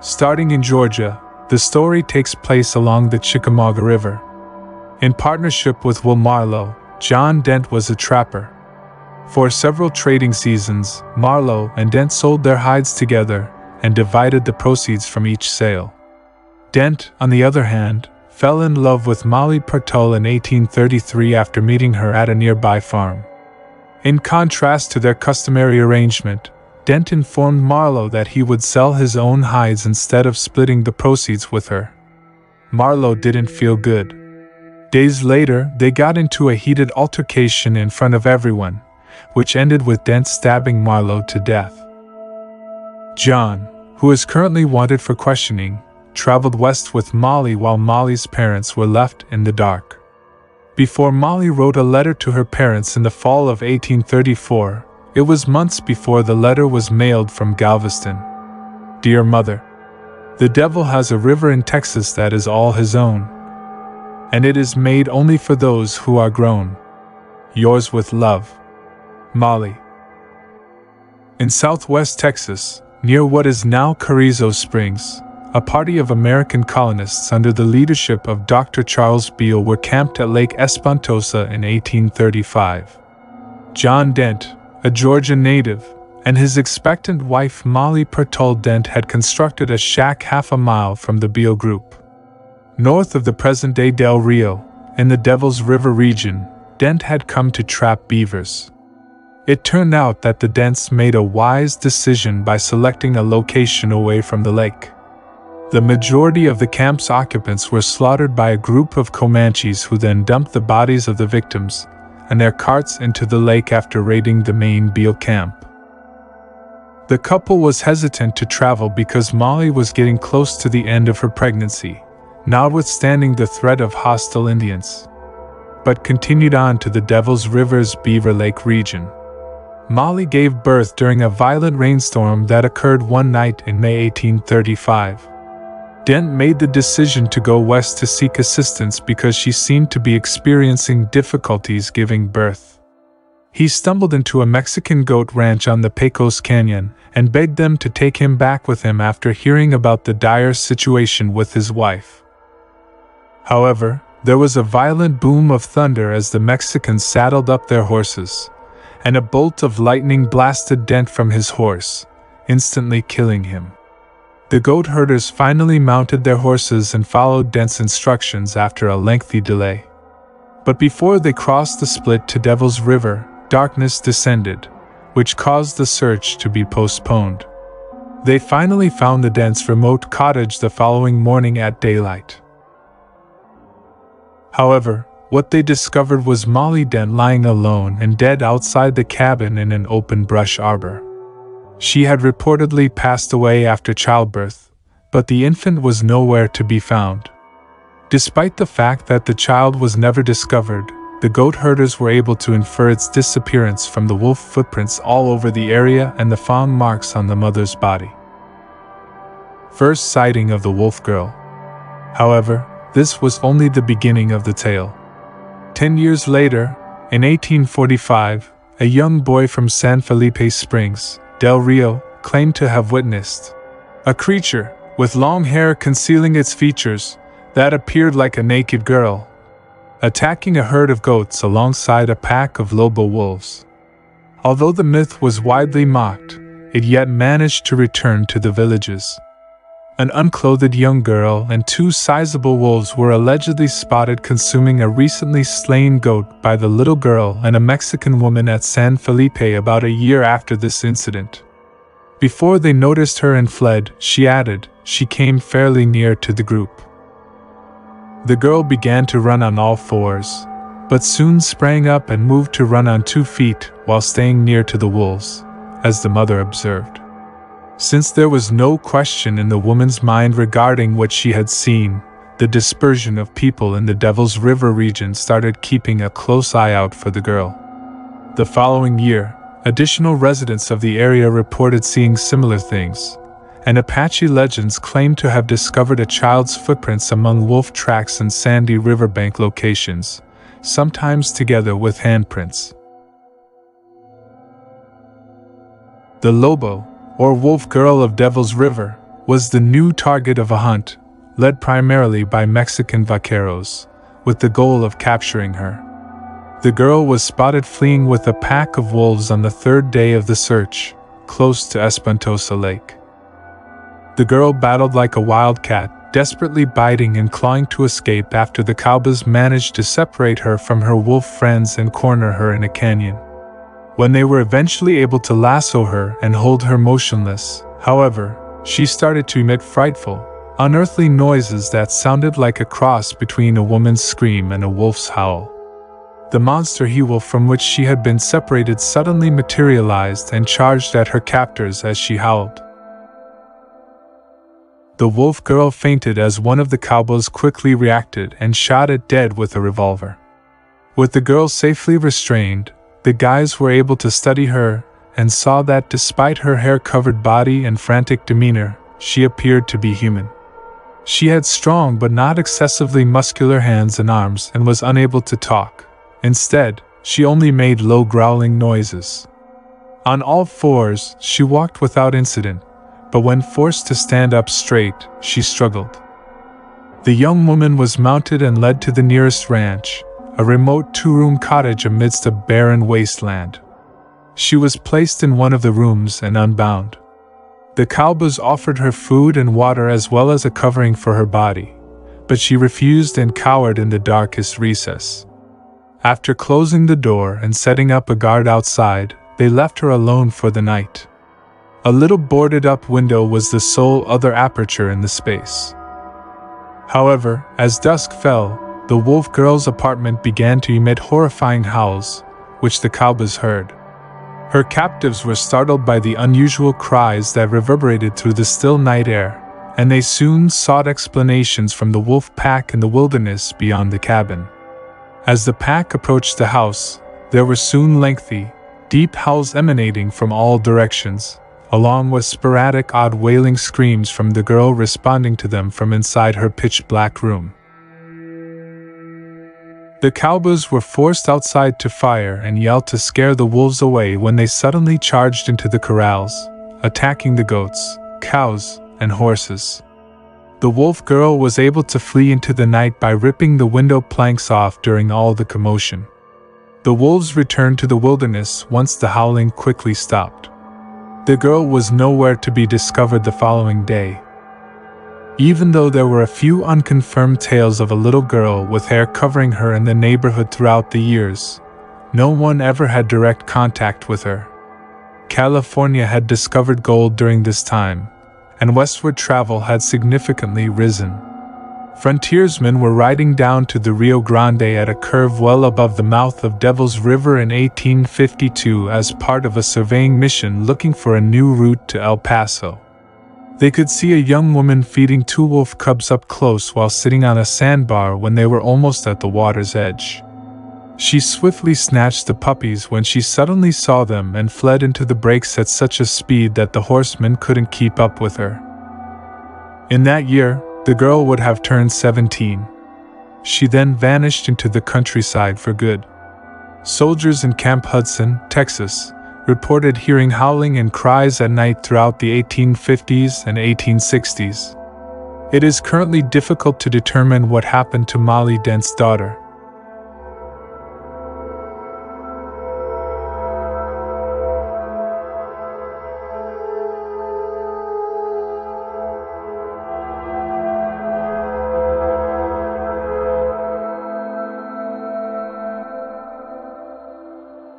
Starting in Georgia, the story takes place along the Chickamauga River. In partnership with Will Marlo, John Dent was a trapper. For several trading seasons, Marlo and Dent sold their hides together and divided the proceeds from each sale. Dent, on the other hand, fell in love with Mollie Pertul in 1833 after meeting her at a nearby farm. In contrast to their customary arrangement, Dent informed Marlo that he would sell his own hides instead of splitting the proceeds with her. Marlo didn't feel good. Days later, they got into a heated altercation in front of everyone, which ended with Dent stabbing Marlo to death. John, who is currently wanted for questioning, traveled west with Mollie while Mollie's parents were left in the dark. Before Mollie wrote a letter to her parents in the fall of 1834, it was months before the letter was mailed from Galveston. Dear Mother, the devil has a river in Texas that is all his own, and it is made only for those who are grown. Yours with love, Mollie. In southwest Texas, near what is now Carrizo Springs, a party of American colonists under the leadership of Dr. Charles Beale were camped at Lake Espantosa in 1835. John Dent, a Georgia native, and his expectant wife Mollie Pertul Dent had constructed a shack half a mile from the Beale group. North of the present-day Del Rio, in the Devil's River region, Dent had come to trap beavers. It turned out that the Dents made a wise decision by selecting a location away from the lake. The majority of the camp's occupants were slaughtered by a group of Comanches who then dumped the bodies of the victims and their carts into the lake after raiding the main Beale camp. The couple was hesitant to travel because Mollie was getting close to the end of her pregnancy, notwithstanding the threat of hostile Indians, but continued on to the Devil's River's Beaver Lake region. Mollie gave birth during a violent rainstorm that occurred one night in May 1835. Dent made the decision to go west to seek assistance because she seemed to be experiencing difficulties giving birth. He stumbled into a Mexican goat ranch on the Pecos Canyon and begged them to take him back with him after hearing about the dire situation with his wife. However, there was a violent boom of thunder as the Mexicans saddled up their horses, and a bolt of lightning blasted Dent from his horse, instantly killing him. The goat herders finally mounted their horses and followed Dent's instructions after a lengthy delay. But before they crossed the split to Devil's River, darkness descended, which caused the search to be postponed. They finally found the Dents' remote cottage the following morning at daylight. However, what they discovered was Mollie Dent lying alone and dead outside the cabin in an open brush arbor. She had reportedly passed away after childbirth, but the infant was nowhere to be found. Despite the fact that the child was never discovered, the goat herders were able to infer its disappearance from the wolf footprints all over the area and the fawn marks on the mother's body. First sighting of the wolf girl. However, this was only the beginning of the tale. 10 years later, in 1845, a young boy from San Felipe Springs, Del Rio, claimed to have witnessed a creature, with long hair concealing its features, that appeared like a naked girl, attacking a herd of goats alongside a pack of Lobo wolves. Although the myth was widely mocked, it yet managed to return to the villages. An unclothed young girl and two sizable wolves were allegedly spotted consuming a recently slain goat by the little girl and a Mexican woman at San Felipe about a year after this incident. Before they noticed her and fled, she added, she came fairly near to the group. The girl began to run on all fours, but soon sprang up and moved to run on 2 feet while staying near to the wolves, as the mother observed. Since there was no question in the woman's mind regarding what she had seen, the dispersion of people in the Devil's River region started keeping a close eye out for the girl. The following year, additional residents of the area reported seeing similar things, and Apache legends claimed to have discovered a child's footprints among wolf tracks in sandy riverbank locations, sometimes together with handprints. The Lobo, or Wolf Girl of Devil's River, was the new target of a hunt, led primarily by Mexican vaqueros, with the goal of capturing her. The girl was spotted fleeing with a pack of wolves on the third day of the search, close to Espantosa Lake. The girl battled like a wildcat, desperately biting and clawing to escape after the cowboys managed to separate her from her wolf friends and corner her in a canyon. When they were eventually able to lasso her and hold her motionless, however, she started to emit frightful, unearthly noises that sounded like a cross between a woman's scream and a wolf's howl. The monster he-wolf from which she had been separated suddenly materialized and charged at her captors as she howled. The wolf girl fainted as one of the cowboys quickly reacted and shot it dead with a revolver. With the girl safely restrained, the guys were able to study her and saw that despite her hair-covered body and frantic demeanor, she appeared to be human. She had strong but not excessively muscular hands and arms and was unable to talk. Instead, she only made low growling noises. On all fours, she walked without incident, but when forced to stand up straight, she struggled. The young woman was mounted and led to the nearest ranch, a remote two-room cottage amidst a barren wasteland. She was placed in one of the rooms and unbound. The cowboys offered her food and water as well as a covering for her body, but she refused and cowered in the darkest recess. After closing the door and setting up a guard outside, they left her alone for the night. A little boarded-up window was the sole other aperture in the space. However, as dusk fell, the wolf girl's apartment began to emit horrifying howls, which the cowboys heard. Her captives were startled by the unusual cries that reverberated through the still night air, and they soon sought explanations from the wolf pack in the wilderness beyond the cabin. As the pack approached the house, there were soon lengthy, deep howls emanating from all directions, along with sporadic odd wailing screams from the girl responding to them from inside her pitch-black room. The cowboys were forced outside to fire and yelled to scare the wolves away when they suddenly charged into the corrals, attacking the goats, cows, and horses. The wolf girl was able to flee into the night by ripping the window planks off during all the commotion. The wolves returned to the wilderness once the howling quickly stopped. The girl was nowhere to be discovered the following day. Even though there were a few unconfirmed tales of a little girl with hair covering her in the neighborhood throughout the years, no one ever had direct contact with her. California had discovered gold during this time, and westward travel had significantly risen. Frontiersmen were riding down to the Rio Grande at a curve well above the mouth of Devil's River in 1852 as part of a surveying mission looking for a new route to El Paso. They could see a young woman feeding two wolf cubs up close while sitting on a sandbar when they were almost at the water's edge. She swiftly snatched the puppies when she suddenly saw them and fled into the breaks at such a speed that the horsemen couldn't keep up with her. In that year, the girl would have turned 17. She then vanished into the countryside for good. Soldiers in Camp Hudson, Texas, reported hearing howling and cries at night throughout the 1850s and 1860s. It is currently difficult to determine what happened to Mollie Dent's daughter,